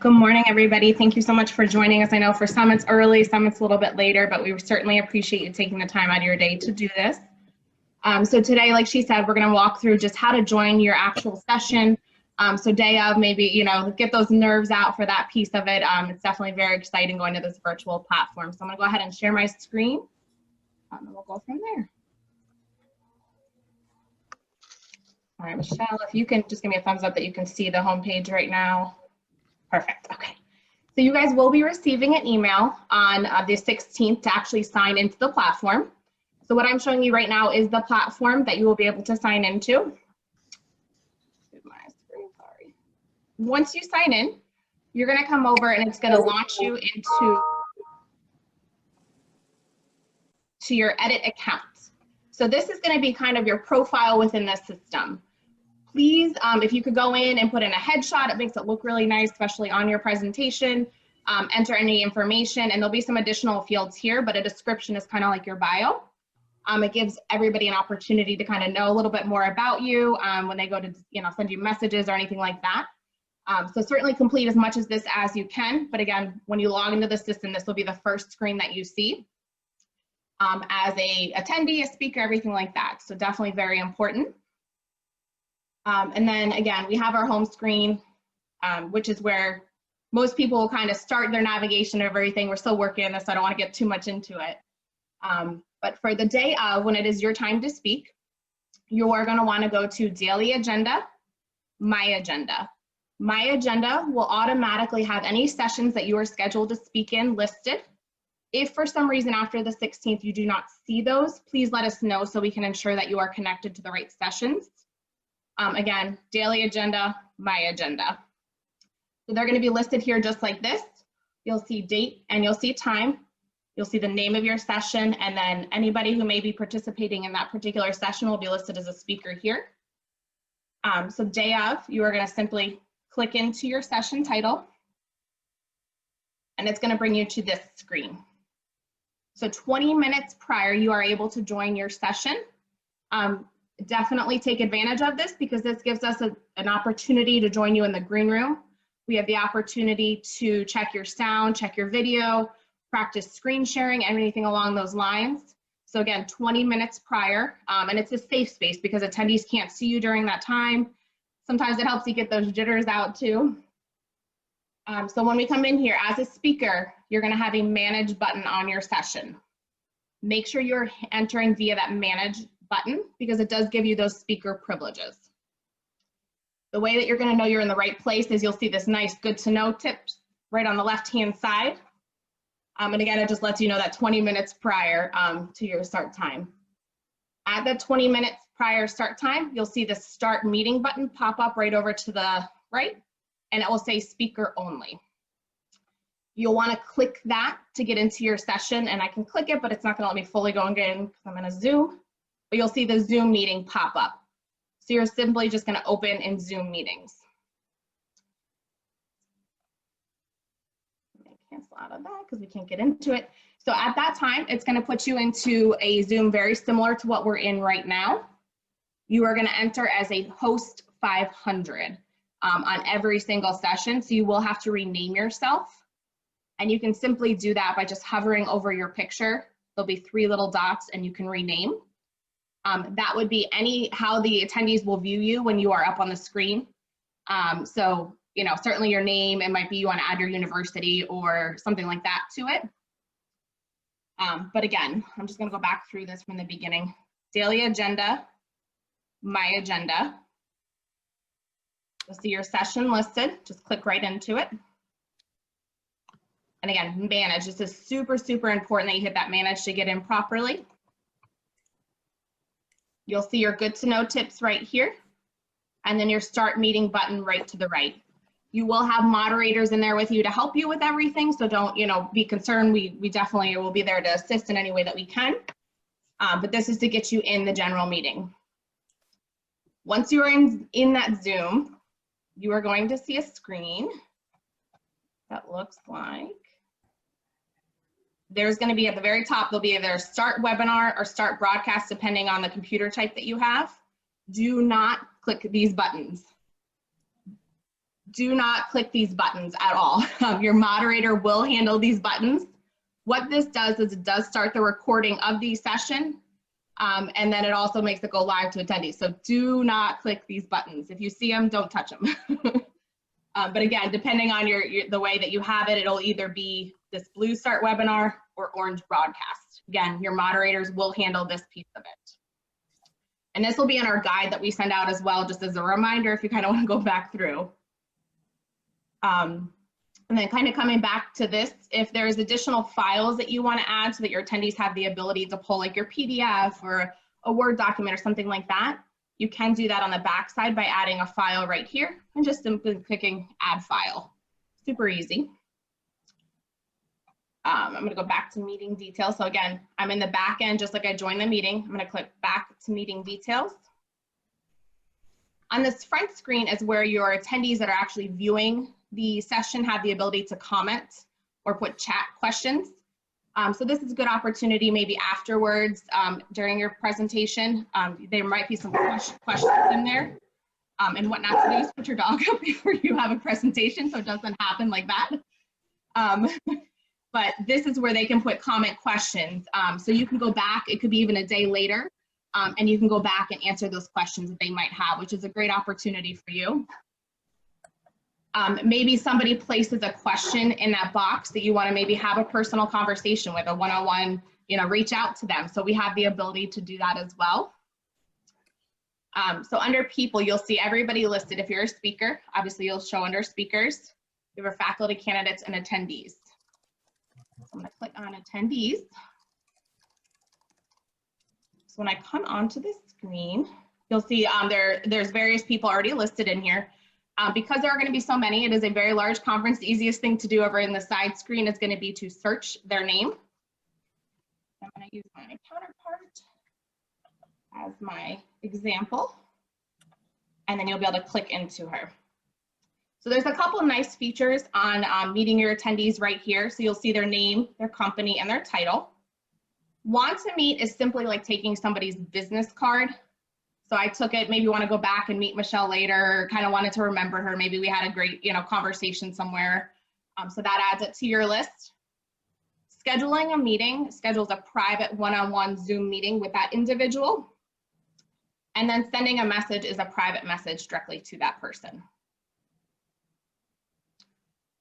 Good morning, everybody. Thank you so much for joining us. I know for some it's early, some it's a little bit later, but we certainly appreciate you taking the time out of your day to do this. So today, like she said, we're going to walk through just how to join your actual session. So day of, maybe, get those nerves out for that piece of it. It's definitely very exciting going to this virtual platform. So I'm going to go ahead and share my screen, and we'll go from there. All right, Michelle, if you can just give me a thumbs up that you can see the homepage right now. Perfect. Okay. So you guys will be receiving an email on the 16th to actually sign into the platform. So what I'm showing you right now is the platform that you will be able to sign into. Sorry. Once you sign in, you're going to come over and it's going to launch you into your edit account. So this is going to be kind of your profile within the system. Please, if you could go in and put in a headshot, it makes it look really nice, especially on your presentation. Enter any information, and there'll be some additional fields here, but a description is kind of like your bio. It gives everybody an opportunity to kind of know a little bit more about you when they go to, send you messages or anything like that. So certainly complete as much of this as you can. But again, when you log into the system, this will be the first screen that you see as a attendee, a speaker, everything like that. So definitely very important. And then again, we have our home screen, which is where most people will kind of start their navigation of everything. We're still working on this, so I don't want to get too much into it. But for the day of, when it is your time to speak, you are going to want to go to Daily Agenda, My Agenda. My Agenda will automatically have any sessions that you are scheduled to speak in listed. If for some reason after the 16th you do not see those, please let us know so we can ensure that you are connected to the right sessions. Again, Daily Agenda, My Agenda. So they're going to be listed here just like this. You'll see date and you'll see time. You'll see the name of your session, and then anybody who may be participating in that particular session will be listed as a speaker here. So day of, you are going to simply click into your session title, and it's going to bring you to this screen. So 20 minutes prior, you are able to join your session. Definitely take advantage of this because this gives us an opportunity to join you in the green room. We have the opportunity to check your sound, check your video, practice screen sharing, anything along those lines. So again, 20 minutes prior, and it's a safe space because attendees can't see you during that time. Sometimes it helps you get those jitters out too. So when we come in here as a speaker, you're going to have a manage button on your session. Make sure you're entering via that manage button because it does give you those speaker privileges. The way that you're going to know you're in the right place is you'll see this nice good to know tip right on the left hand side. And again, it just lets you know that 20 minutes prior to your start time. At the 20 minutes prior start time, you'll see the start meeting button pop up right over to the right, and it will say speaker only. You'll want to click that to get into your session, and I can click it, but it's not going to let me fully go in because I'm in a Zoom. But you'll see the Zoom meeting pop up. So you're simply just going to open in Zoom meetings. Let me cancel out of that because we can't get into it. So at that time, it's going to put you into a Zoom very similar to what we're in right now. You are going to enter as a host 500 on every single session. So you will have to rename yourself. And you can simply do that by just hovering over your picture. There'll be 3 little dots and you can rename. That would be how the attendees will view you when you are up on the screen. So, certainly your name, it might be you want to add your university or something like that to it. But again, I'm just going to go back through this from the beginning. Daily Agenda, My Agenda. You'll see your session listed. Just click right into it. And again, manage. This is super, super important that you hit that manage to get in properly. You'll see your good to know tips right here, and then your start meeting button right to the right. You will have moderators in there with you to help you with everything, so don't be concerned. We definitely will be there to assist in any way that we can, but this is to get you in the general meeting. Once you are in that Zoom, you are going to see a screen that looks like, there's going to be at the very top, there'll be either start webinar or start broadcast, depending on the computer type that you have. Do not click these buttons. do not click these buttons at all. Your moderator will handle these buttons. What this does is it does start the recording of the session, and then it also makes it go live to attendees. So do not click these buttons. If you see them, don't touch them. But again, depending on the way that you have it, it'll either be this blue start webinar or orange broadcast. Again, your moderators will handle this piece of it. And this will be in our guide that we send out as well, just as a reminder if you kind of want to go back through. And then kind of coming back to this, if there's additional files that you want to add so that your attendees have the ability to pull like your PDF or a Word document or something like that, you can do that on the back side by adding a file right here and just simply clicking add file. Super easy. I'm going to go back to meeting details. So again, I'm in the back end just like I joined the meeting. I'm going to click back to meeting details. On this front screen is where your attendees that are actually viewing the session have the ability to comment or put chat questions. So this is a good opportunity maybe afterwards during your presentation. There might be some questions in there. And what not to do is put your dog up before you have a presentation so it doesn't happen like that. But this is where they can put comment questions. So you can go back, it could be even a day later, and you can go back and answer those questions that they might have, which is a great opportunity for you. Maybe somebody places a question in that box that you want to maybe have a personal conversation with, a one-on-one, reach out to them. So we have the ability to do that as well. So under people, you'll see everybody listed. If you're a speaker, obviously you'll show under speakers. We have our faculty, candidates, and attendees. So I'm going to click on attendees. So when I come onto this screen, you'll see there's various people already listed in here. Because there are going to be so many, it is a very large conference. The easiest thing to do over in the side screen is going to be to search their name. I'm going to use my counterpart as my example, and then you'll be able to click into her. So there's a couple of nice features on meeting your attendees right here. So you'll see their name, their company, and their title. Want to meet is simply like taking somebody's business card. So I took it, maybe want to go back and meet Michelle later, kind of wanted to remember her. Maybe we had a great, conversation somewhere. So that adds it to your list. Scheduling a meeting schedules a private one-on-one Zoom meeting with that individual. And then sending a message is a private message directly to that person.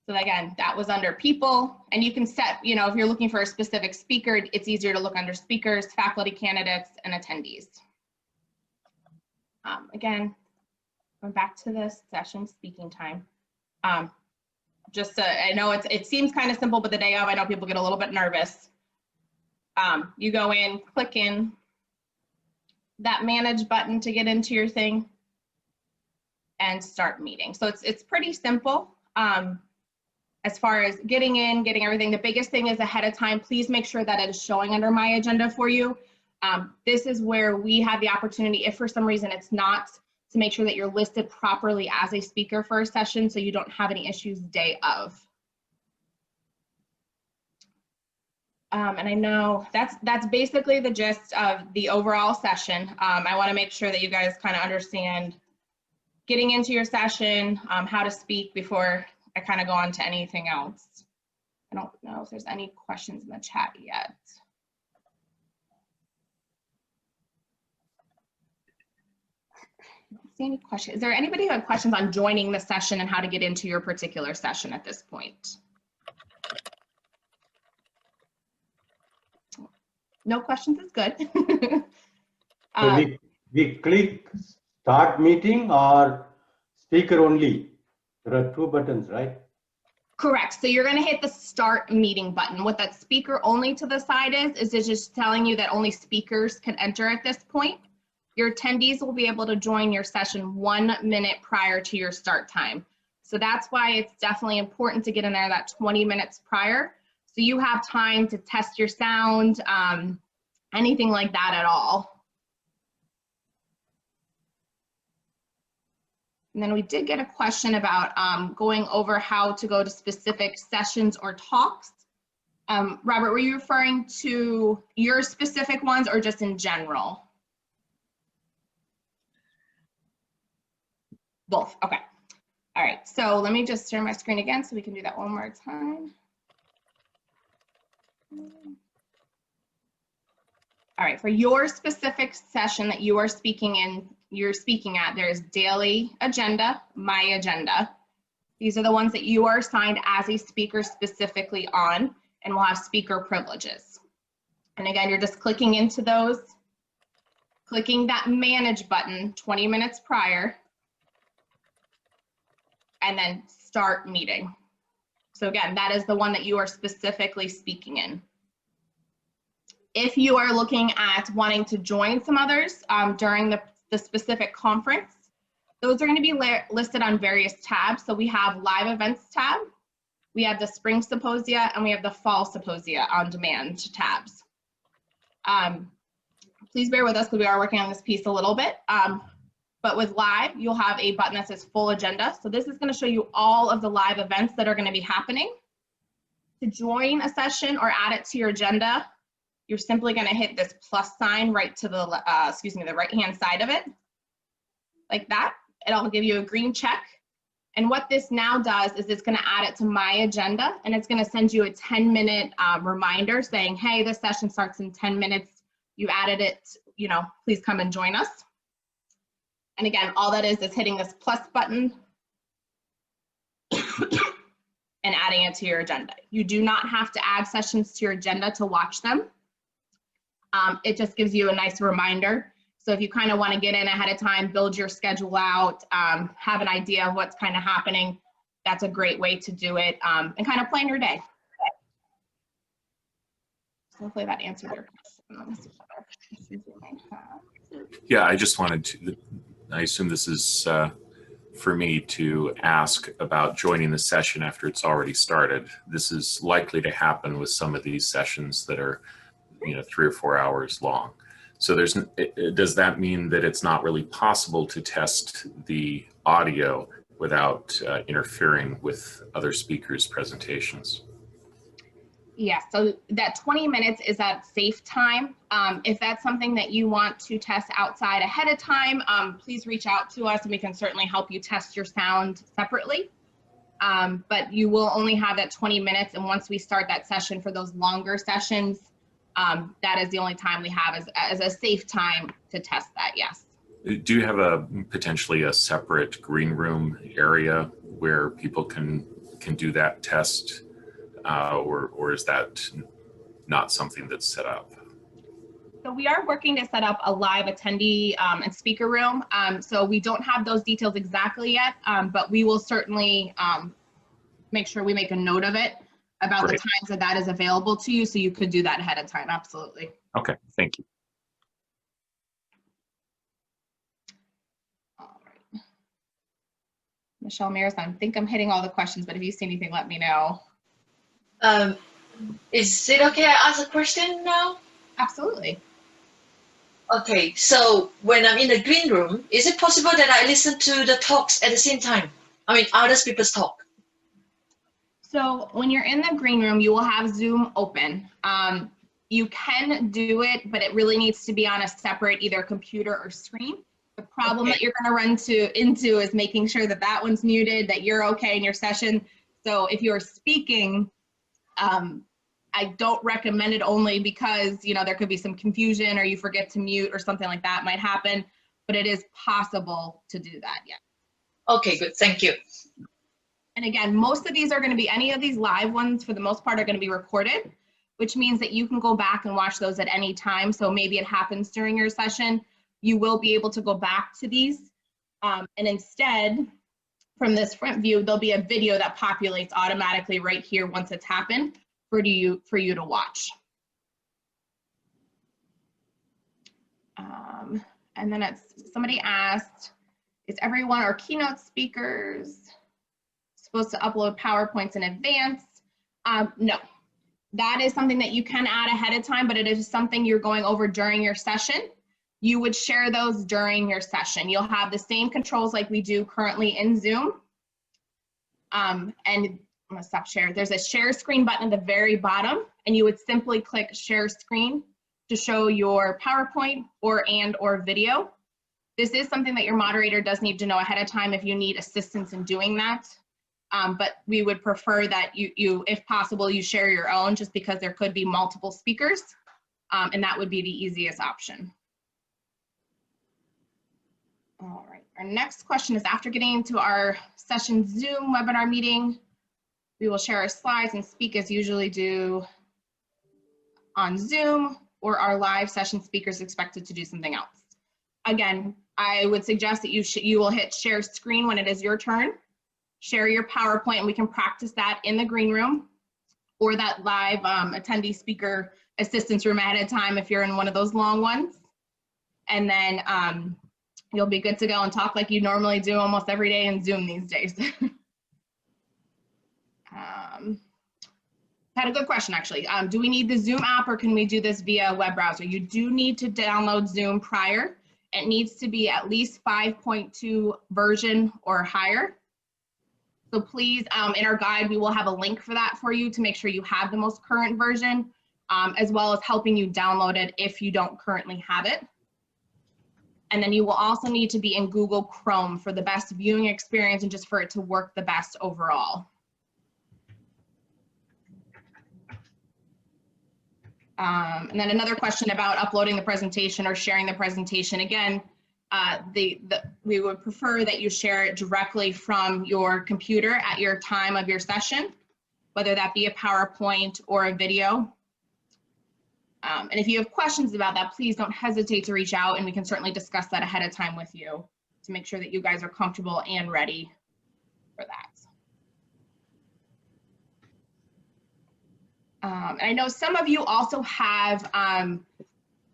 So again, that was under people, and you can set, if you're looking for a specific speaker, it's easier to look under speakers, faculty, candidates, and attendees. Again, going back to this session speaking time. I know it seems kind of simple, but the day of, I know people get a little bit nervous. You go in, click in that manage button to get into your thing and start meeting. So it's pretty simple. As far as getting in, getting everything, the biggest thing is ahead of time, please make sure that it is showing under my agenda for you. This is where we have the opportunity, if for some reason it's not, to make sure that you're listed properly as a speaker for a session so you don't have any issues day of. And I know that's basically the gist of the overall session. I want to make sure that you guys kind of understand getting into your session, how to speak before I kind of go on to anything else. I don't know if there's any questions in the chat yet. I don't see any questions. Is there anybody who had questions on joining the session and how to get into your particular session at this point? No questions is good. So we click start meeting or speaker only. There are two buttons, right? Correct. So you're going to hit the start meeting button. What that speaker only to the side is it's just telling you that only speakers can enter at this point. Your attendees will be able to join your session 1 minute prior to your start time. So that's why it's definitely important to get in there that 20 minutes prior. So you have time to test your sound, anything like that at all. And then we did get a question about going over how to go to specific sessions or talks. Robert, were you referring to your specific ones or just in general? Both, okay. All right, so let me just share my screen again so we can do that one more time. All right, for your specific session that you are speaking at, there's daily agenda, my agenda. These are the ones that you are assigned as a speaker specifically on, and will have speaker privileges. And again, you're just clicking into those, clicking that manage button 20 minutes prior, and then start meeting. So again, that is the one that you are specifically speaking in. If you are looking at wanting to join some others during the specific conference, those are going to be listed on various tabs. So we have live events tab, we have the spring symposia, and we have the fall symposia on demand tabs. Please bear with us because we are working on this piece a little bit. But with live, you'll have a button that says full agenda. So this is going to show you all of the live events that are going to be happening. To join a session or add it to your agenda, you're simply going to hit this plus sign right to the, the right-hand side of it, like that. It'll give you a green check. And what this now does is it's going to add it to my agenda, and it's going to send you a 10-minute reminder saying, hey, this session starts in 10 minutes. You added it, please come and join us. And again, all that is hitting this plus button and adding it to your agenda. You do not have to add sessions to your agenda to watch them. It just gives you a nice reminder. So if you kind of want to get in ahead of time, build your schedule out, have an idea of what's kind of happening, that's a great way to do it, and kind of plan your day. So hopefully that answered your question. Yeah, I just wanted to, I assume this is for me to ask about joining the session after it's already started. This is likely to happen with some of these sessions that are 3 or 4 hours long. So does that mean that it's not really possible to test the audio without interfering with other speakers' presentations? Yeah, so that 20 minutes is at safe time. If that's something that you want to test outside ahead of time, please reach out to us and we can certainly help you test your sound separately. But you will only have that 20 minutes, and once we start that session for those longer sessions, that is the only time we have as a safe time to test that, yes. Do you have potentially a separate green room area where people can do that test, or is that not something that's set up? So we are working to set up a live attendee and speaker room. So we don't have those details exactly yet, but we will certainly make sure we make a note of it about Great. the times that is available to you, so you could do that ahead of time, absolutely. Okay, thank you. All right. Michelle Maris, I think I'm hitting all the questions, but if you see anything, let me know. Is it okay I ask a question now? Absolutely. Okay, so when I'm in the green room, is it possible that I listen to the talks at the same time? I mean, other people's talk. So when you're in the green room, you will have Zoom open. You can do it, but it really needs to be on a separate either computer or screen. The problem that you're going to run into is making sure that that one's muted, that you're okay in your session. So if you're speaking, I don't recommend it, only because there could be some confusion or you forget to mute or something like that might happen, but it is possible to do that, yeah. Okay, good, thank you. And again, most of these are going to be, any of these live ones for the most part are going to be recorded, which means that you can go back and watch those at any time. So maybe it happens during your session, you will be able to go back to these. And instead, from this front view, there'll be a video that populates automatically right here once it's happened for you to watch. And then somebody asked, is everyone or keynote speakers supposed to upload PowerPoints in advance? No, that is something that you can add ahead of time, but it is something you're going over during your session. You would share those during your session. You'll have the same controls like we do currently in Zoom. And I'm gonna stop share. There's a share screen button at the very bottom, and you would simply click share screen to show your PowerPoint or video. This is something that your moderator does need to know ahead of time if you need assistance in doing that. But we would prefer that you, if possible, you share your own, just because there could be multiple speakers, and that would be the easiest option. All right, our next question is, after getting into our session Zoom webinar meeting, we will share our slides and speak as usually do on Zoom, or our live session speakers expected to do something else. Again, I would suggest that you will hit share screen when it is your turn. Share your PowerPoint, and we can practice that in the green room or that live attendee speaker assistance room ahead of time if you're in one of those long ones. And then you'll be good to go and talk like you normally do almost every day in Zoom these days. Had a good question, actually. Do we need the Zoom app, or can we do this via web browser? You do need to download Zoom prior. It needs to be at least 5.2 version or higher. So please, in our guide, we will have a link for that for you to make sure you have the most current version, as well as helping you download it if you don't currently have it. And then you will also need to be in Google Chrome for the best viewing experience and just for it to work the best overall. And then another question about uploading the presentation or sharing the presentation. Again, we would prefer that you share it directly from your computer at your time of your session, whether that be a PowerPoint or a video. And if you have questions about that, please don't hesitate to reach out, and we can certainly discuss that ahead of time with you to make sure that you guys are comfortable and ready for that. And I know some of you also have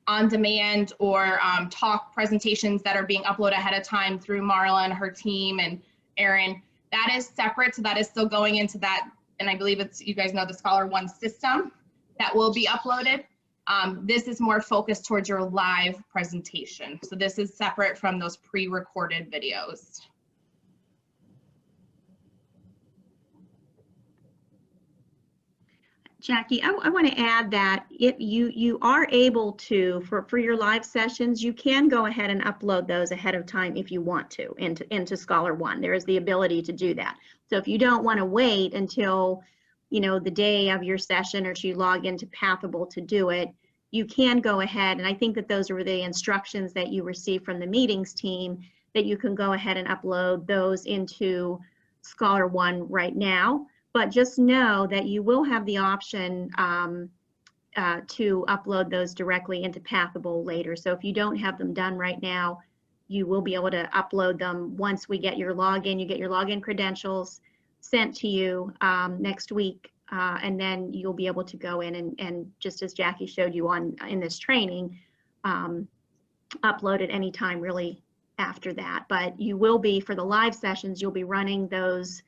on-demand or talk presentations that are being uploaded ahead of time through Marla and her team and Erin. That is separate, so that is still going into that, and I believe it's, you guys know, the Scholar One system that will be uploaded. This is more focused towards your live presentation. So this is separate from those pre-recorded videos. Jackie, I want to add that if you are able to, for your live sessions, you can go ahead and upload those ahead of time if you want to into Scholar One. There is the ability to do that. So if you don't want to wait until, you know, the day of your session or to log into Pathable to do it, you can go ahead, and I think that those are the instructions that you receive from the meetings team, that you can go ahead and upload those into Scholar One right now. But just know that you will have the option to upload those directly into Pathable later. So if you don't have them done right now, you will be able to upload them once we get your login. You get your login credentials sent to you next week, and then you'll be able to go in and just as Jackie showed you in this training, upload at any time really after that. But you will be, for the live sessions, you'll be running those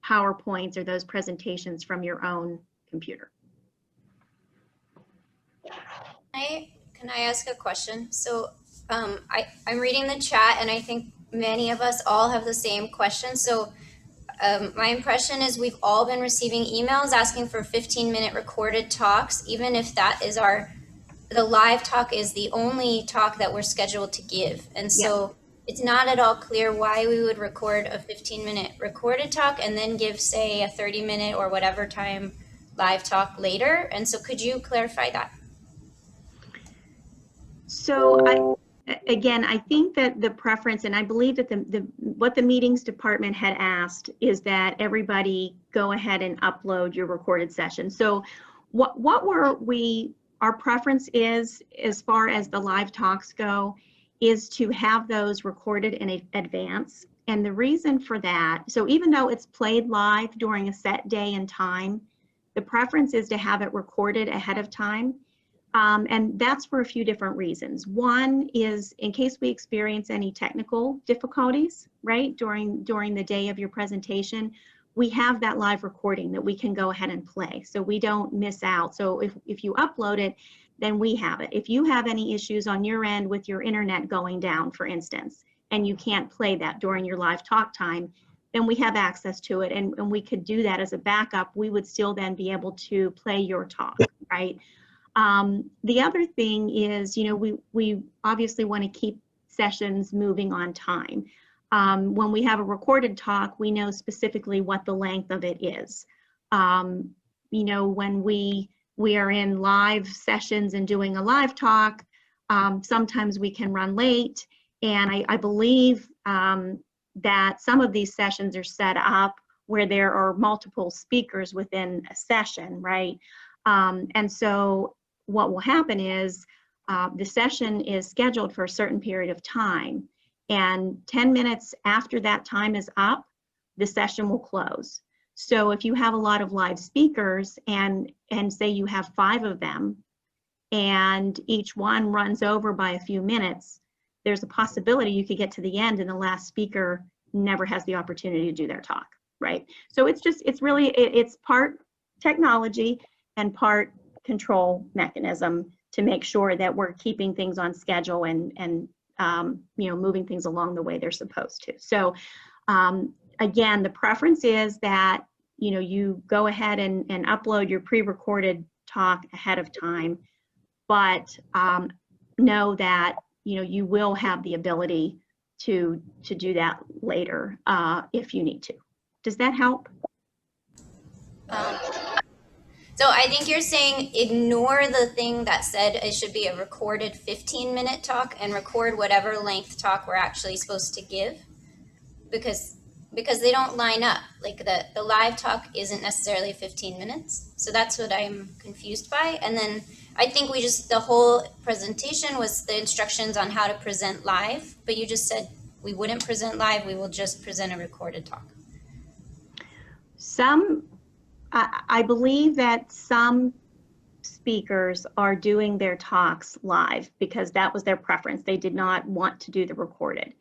PowerPoints or those presentations from your own computer. Can I ask a question? So I'm reading the chat, and I think many of us all have the same question. So my impression is we've all been receiving emails asking for 15-minute recorded talks, even if that is the live talk is the only talk that we're scheduled to give. And so it's not at all clear why we would record a 15-minute recorded talk and then give, say, a 30-minute or whatever time live talk later. And so could you clarify that? So I think that the preference, and I believe that what the meetings department had asked is that everybody go ahead and upload your recorded session. So our preference is, as far as the live talks go, is to have those recorded in advance. And the reason for that, so even though it's played live during a set day and time, the preference is to have it recorded ahead of time. And that's for a few different reasons. One is in case we experience any technical difficulties, right, during the day of your presentation, we have that live recording that we can go ahead and play, so we don't miss out. So if you upload it, then we have it. If you have any issues on your end with your internet going down, for instance, and you can't play that during your live talk time, then we have access to it, and we could do that as a backup. We would still then be able to play your talk, right? The other thing is, you know, we obviously want to keep sessions moving on time. When we have a recorded talk, we know specifically what the length of it is. You know, when we are in live sessions and doing a live talk, sometimes we can run late. And I believe that some of these sessions are set up where there are multiple speakers within a session, right? And so what will happen is the session is scheduled for a certain period of time. And 10 minutes after that time is up, the session will close. So if you have a lot of live speakers and say you have 5 of them and each one runs over by a few minutes, there's a possibility you could get to the end and the last speaker never has the opportunity to do their talk, right? So it's part technology and part control mechanism to make sure that we're keeping things on schedule and you know, moving things along the way they're supposed to. So again, the preference is that, you know, you go ahead and upload your pre-recorded talk ahead of time, but know that, you know, you will have the ability to do that later if you need to. Does that help? So I think you're saying ignore the thing that said it should be a recorded 15-minute talk and record whatever length talk we're actually supposed to give, because they don't line up. Like the live talk isn't necessarily 15 minutes. So that's what I'm confused by. And then I think the whole presentation was the instructions on how to present live, but you just said we wouldn't present live, we will just present a recorded talk. I believe that some speakers are doing their talks live because that was their preference. They did not want to do the recorded.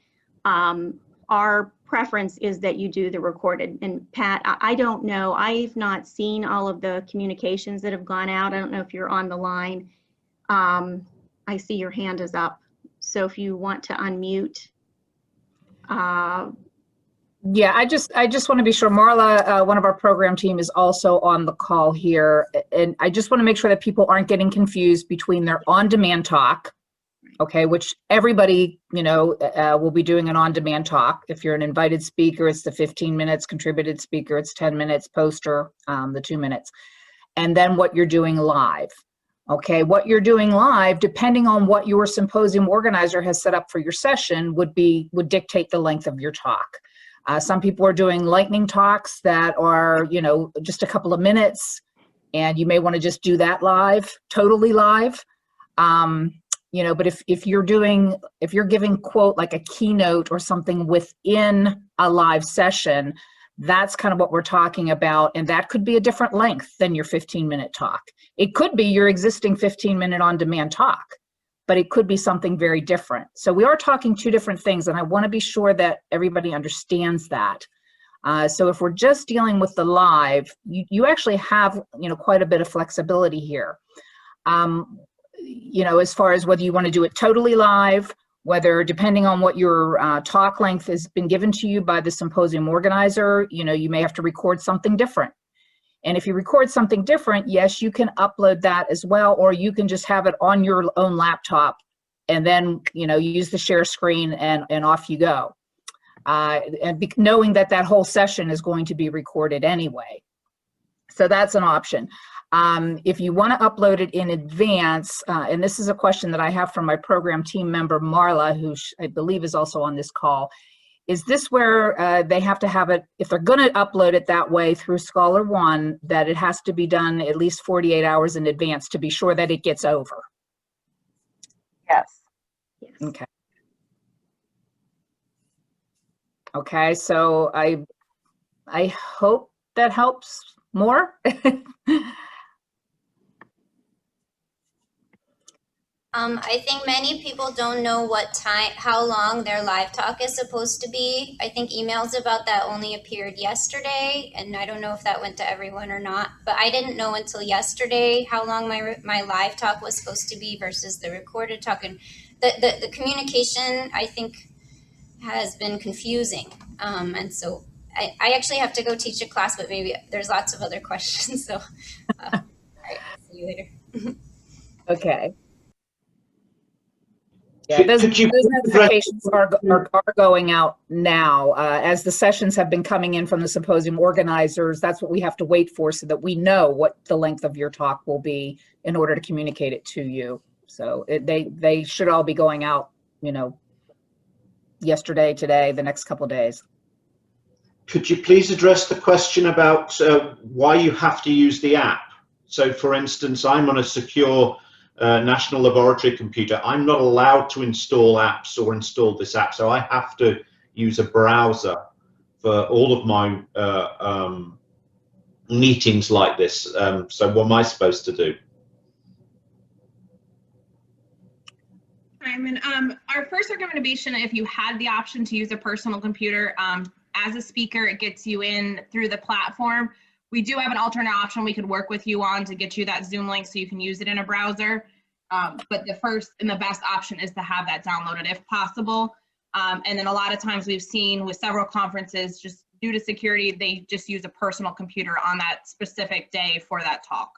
Our preference is that you do the recorded. And Pat, I don't know, I've not seen all of the communications that have gone out. I don't know if you're on the line. I see your hand is up. So if you want to unmute. Yeah, I just want to be sure Marla, one of our program team, is also on the call here. And I just want to make sure that people aren't getting confused between their on-demand talk, okay, which everybody, you know, will be doing an on-demand talk. If you're an invited speaker, it's the 15 minutes, contributed speaker, it's 10 minutes, poster, the 2 minutes. And then what you're doing live. Okay, what you're doing live, depending on what your symposium organizer has set up for your session, would dictate the length of your talk. Some people are doing lightning talks that are, you know, just a couple of minutes, and you may want to just do that live, totally live. You know, but if you're giving, quote, like a keynote or something within a live session, that's kind of what we're talking about. And that could be a different length than your 15-minute talk. It could be your existing 15-minute on-demand talk, but it could be something very different. So we are talking 2 different things, and I want to be sure that everybody understands that. So if we're just dealing with the live, you actually have, you know, quite a bit of flexibility here. You know, as far as whether you want to do it totally live, whether depending on what your talk length has been given to you by the symposium organizer, you know, you may have to record something different. And if you record something different, yes, you can upload that as well, or you can just have it on your own laptop and then, you know, use the share screen and off you go. Knowing that that whole session is going to be recorded anyway. So that's an option. If you want to upload it in advance, and this is a question that I have from my program team member, Marla, who I believe is also on this call, is this where they have to have it, if they're going to upload it that way through Scholar One, that it has to be done at least 48 hours in advance to be sure that it gets over? Yes. Okay. Okay, so I hope that helps more. I think many people don't know how long their live talk is supposed to be. I think emails about that only appeared yesterday, and I don't know if that went to everyone or not, but I didn't know until yesterday how long my live talk was supposed to be versus the recorded talk. And the communication, I think, has been confusing. And so I actually have to go teach a class, but maybe there's lots of other questions. So all right, see you later. Okay. Yeah, those Could you notifications are going out now. As the sessions have been coming in from the symposium organizers, that's what we have to wait for so that we know what the length of your talk will be in order to communicate it to you. So they should all be going out, you know, yesterday, today, the next couple of days. Could you please address the question about why you have to use the app? So for instance, I'm on a secure national laboratory computer. I'm not allowed to install apps or install this app, so I have to use a browser for all of my meetings like this. So what am I supposed to do? Simon, our first recommendation, if you had the option to use a personal computer, as a speaker, it gets you in through the platform. We do have an alternate option we could work with you on to get you that Zoom link so you can use it in a browser. But the first and the best option is to have that downloaded if possible. And then a lot of times we've seen with several conferences, just due to security, they just use a personal computer on that specific day for that talk.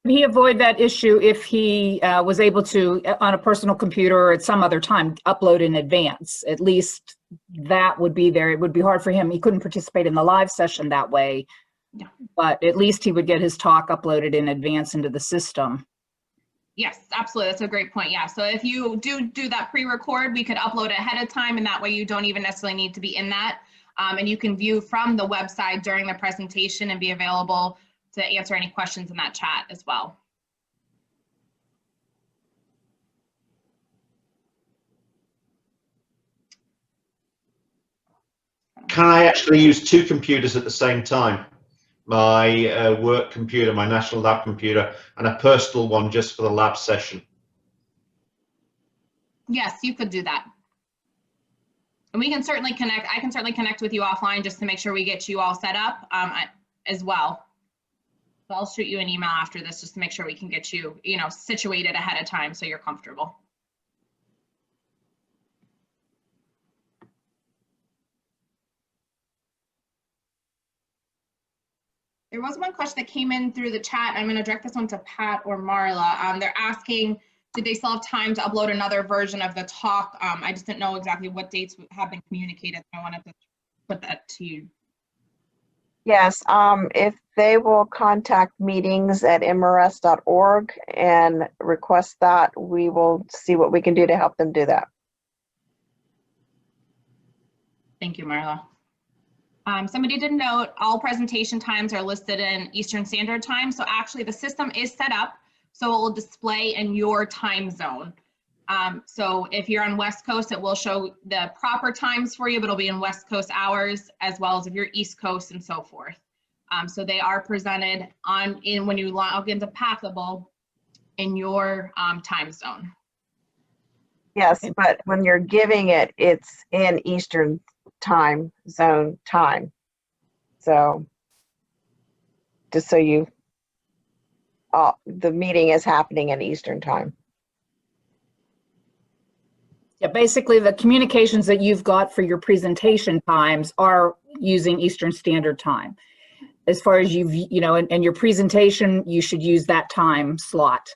Could he avoid that issue if he was able to, on a personal computer or at some other time, upload in advance? At least that would be there. It would be hard for him. He couldn't participate in the live session that way, Yeah. but at least he would get his talk uploaded in advance into the system. Yes, absolutely. That's a great point. Yeah. So if you do that pre-record, we could upload it ahead of time, and that way you don't even necessarily need to be in that. And you can view from the website during the presentation and be available to answer any questions in that chat as well. Can I actually use two computers at the same time? My work computer, my national lab computer, and a personal one just for the lab session? Yes, you could do that. And we can certainly connect. I can certainly connect with you offline just to make sure we get you all set up as well. So I'll shoot you an email after this just to make sure we can get you, situated ahead of time so you're comfortable. There was one question that came in through the chat. I'm going to direct this one to Pat or Marla. They're asking, did they still have time to upload another version of the talk? I just didn't know exactly what dates have been communicated. I wanted to put that to you. Yes, if they will contact meetings@mrs.org and request that, we will see what we can do to help them do that. Thank you, Marla. Somebody did note all presentation times are listed in Eastern Standard Time. So actually the system is set up so it will display in your time zone. So if you're on West Coast, it will show the proper times for you, but it'll be in West Coast hours, as well as if you're East Coast and so forth. So they are presented when you log into Pathable in your time zone. Yes, but when you're giving it, it's in Eastern time zone time. So just so the meeting is happening in Eastern time. Yeah, basically the communications that you've got for your presentation times are using Eastern Standard Time. As far as and your presentation, you should use that time slot.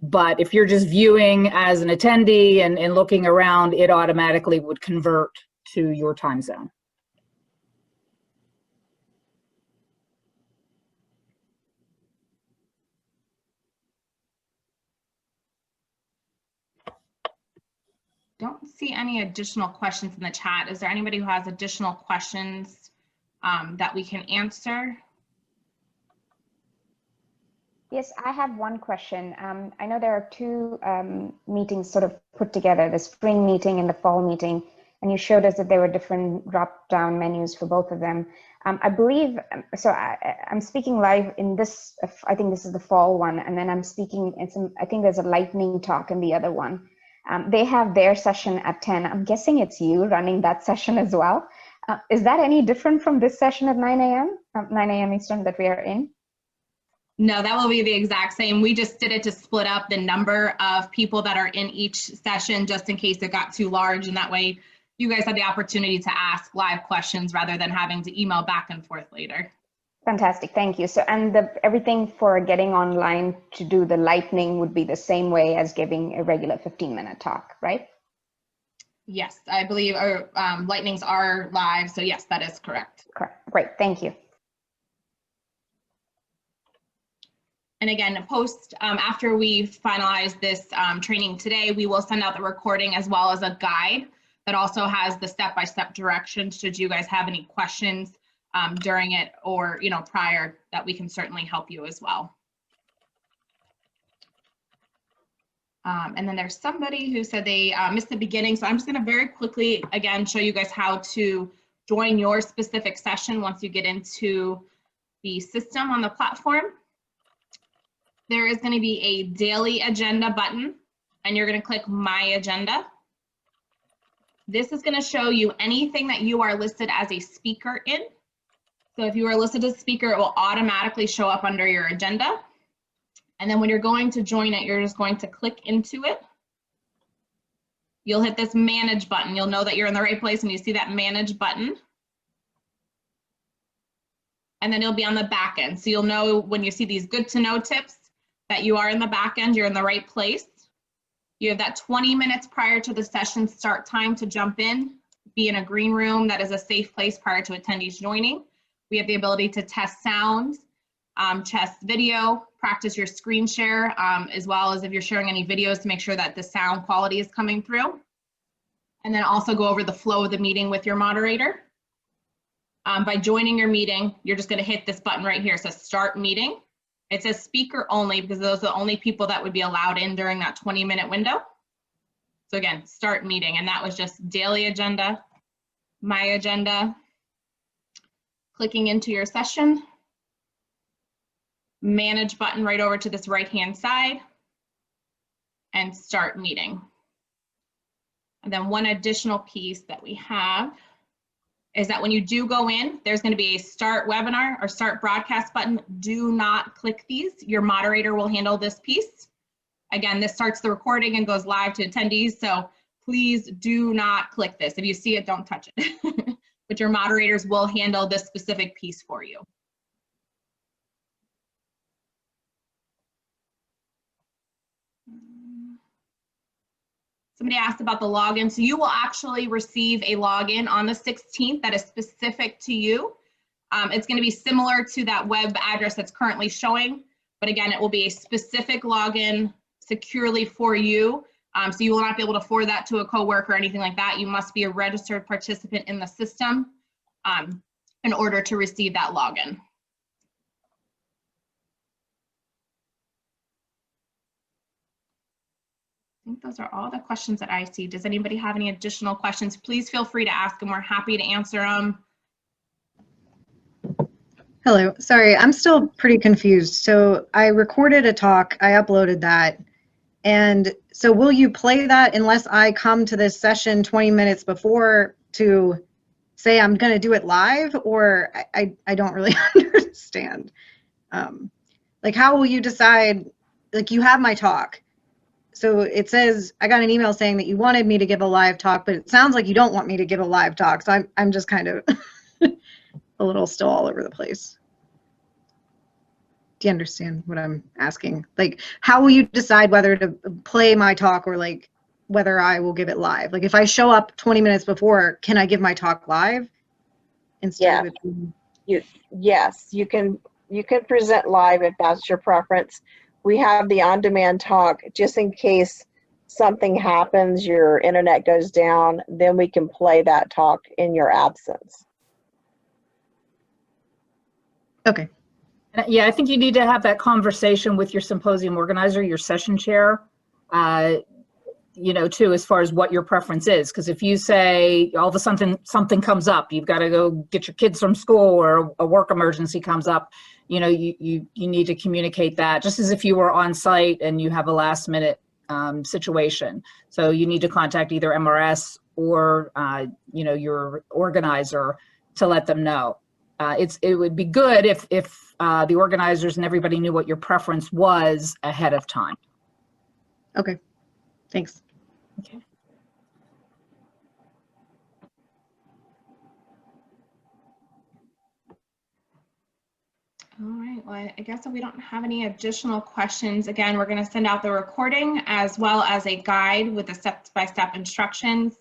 But if you're just viewing as an attendee and looking around, it automatically would convert to your time zone. Don't see any additional questions in the chat. Is there anybody who has additional questions that we can answer? Yes, I have one question. I know there are two meetings sort of put together, the spring meeting and the fall meeting, and you showed us that there were different drop-down menus for both of them. I believe, so I'm speaking live in this, I think this is the fall one, and then I'm speaking, I think there's a lightning talk in the other one. They have their session at 10. I'm guessing it's you running that session as well. Is that any different from this session at 9 a.m. Eastern that we are in? No, that will be the exact same. We just did it to split up the number of people that are in each session just in case it got too large. And that way you guys had the opportunity to ask live questions rather than having to email back and forth later. Fantastic, thank you. So, and everything for getting online to do the lightning would be the same way as giving a regular 15-minute talk, right? Yes, I believe our lightnings are live, so yes, that is correct. Correct, great, thank you. And again, after we finalize this training today, we will send out the recording as well as a guide that also has the step-by-step directions should you guys have any questions during it or prior, that we can certainly help you as well. And then there's somebody who said they missed the beginning, so I'm just going to very quickly again show you guys how to join your specific session once you get into the system on the platform. There is going to be a daily agenda button, and you're going to click My Agenda. This is going to show you anything that you are listed as a speaker in. So if you are listed as a speaker, it will automatically show up under your agenda. And then when you're going to join it, you're just going to click into it. You'll hit this Manage button. You'll know that you're in the right place when you see that Manage button. And then you'll be on the back end. So you'll know when you see these good to know tips that you are in the back end, you're in the right place. You have that 20 minutes prior to the session start time to jump in, be in a green room that is a safe place prior to attendees joining. We have the ability to test sound, test video, practice your screen share, as well as if you're sharing any videos to make sure that the sound quality is coming through. And then also go over the flow of the meeting with your moderator. By joining your meeting, you're just going to hit this button right here. It says Start Meeting. It says speaker only because those are the only people that would be allowed in during that 20-minute window. So again, Start Meeting, and that was just daily agenda, My Agenda, clicking into your session, Manage button right over to this right-hand side, and Start Meeting. And then one additional piece that we have is that when you do go in, there's going to be a Start Webinar or Start Broadcast button. Do not click these. Your moderator will handle this piece. Again, this starts the recording and goes live to attendees, so please do not click this. If you see it, don't touch it. But your moderators will handle this specific piece for you. Somebody asked about the login. So you will actually receive a login on the 16th that is specific to you. It's going to be similar to that web address that's currently showing, but again, it will be a specific login securely for you. So you will not be able to forward that to a coworker or anything like that. You must be a registered participant in the system in order to receive that login. I think those are all the questions that I see. Does anybody have any additional questions? Please feel free to ask them. We're happy to answer them. Hello, sorry, I'm still pretty confused. So I recorded a talk, I uploaded that. And so will you play that unless I come to this session 20 minutes before to say I'm going to do it live? Or I don't really understand. Like, how will you decide, like, you have my talk. So it says, I got an email saying that you wanted me to give a live talk, but it sounds like you don't want me to give a live talk. So I'm just kind of a little still all over the place. Do you understand what I'm asking? Like, how will you decide whether to play my talk or like whether I will give it live? Like, if I show up 20 minutes before, can I give my talk live instead of it? Yes, you can present live if that's your preference. We have the on-demand talk just in case something happens, your internet goes down, then we can play that talk in your absence. Okay. Yeah, I think you need to have that conversation with your symposium organizer, your session chair, too, as far as what your preference is. Because if you say all of a sudden something comes up, you've got to go get your kids from school, or a work emergency comes up, you need to communicate that, just as if you were on site and you have a last minute situation. So you need to contact either MRS or your organizer to let them know. It would be good if the organizers and everybody knew what your preference was ahead of time. Okay, thanks. Okay. well, I guess if we don't have any additional questions, again, we're going to send out the recording as well as a guide with the step-by-step instructions.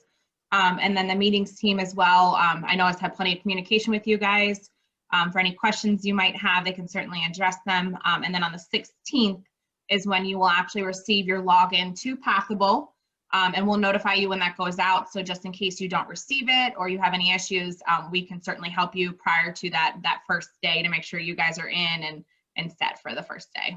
And then the meetings team as well. I know I've had plenty of communication with you guys. For any questions you might have, they can certainly address them. And then on the 16th is when you will actually receive your login to Passable. And we'll notify you when that goes out. So just in case you don't receive it or you have any issues, we can certainly help you prior to that first day to make sure you guys are in and set for the first day.